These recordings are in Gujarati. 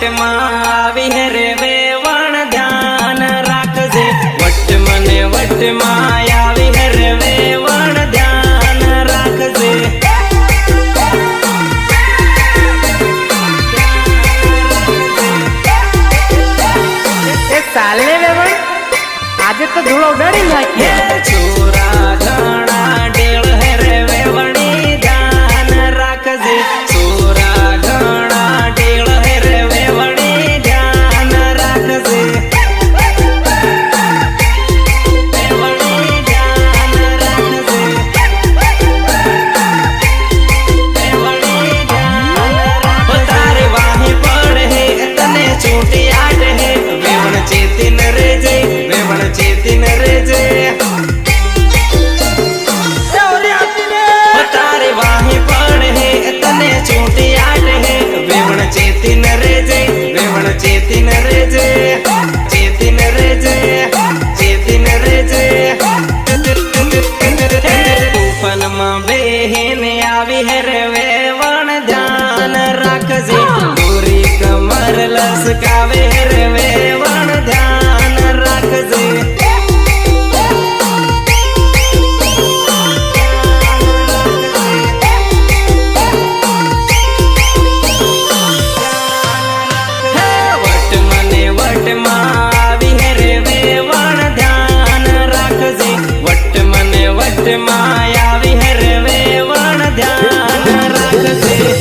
વટમાં આવી હે રે વેવણ ધ્યાન રાખજે વટ મને વટમાં આવી હે રે વેવણ ધ્યાન રાખજે ચાલે વેવણ આજે તો ધૂળો ઉડાડી નાખીએ છોરા ઘણા ડેળ હે રે વેવણી ધ્યાન રાખજે છોરા ઘણા ડેળ હે રે વેવણી ધ્યાન રાખજે વેવણી ધ્યાન રાખજે વેવણી ધ્યાન રાખજે તારે વાહી પડ હે તને છૂટી આટ હે વેવણ ચેતીન રેજે વેવણ ચેતીન રેજે તારે વાહી પડ હે તને છૂટી આટ હે વેવણ ચેતીન રેજે વેવણ ચેતીન રેજે ચેતીન રેજે ચેતીન રેજે તૂફાનમાં બેહીને આવી હે રે વેવણ ધ્યાન રાખજે ગોરી કમર લસકાવે હે રે વેવણ ધ્યાન રાખજે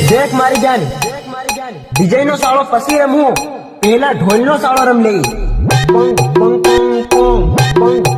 દેખ મારી જાન વિજય નો સાળો પછી રમવું પેલા ઢોલ નો સાળો રમ લઈ પંગ પંગ પંગ પંગ પંગ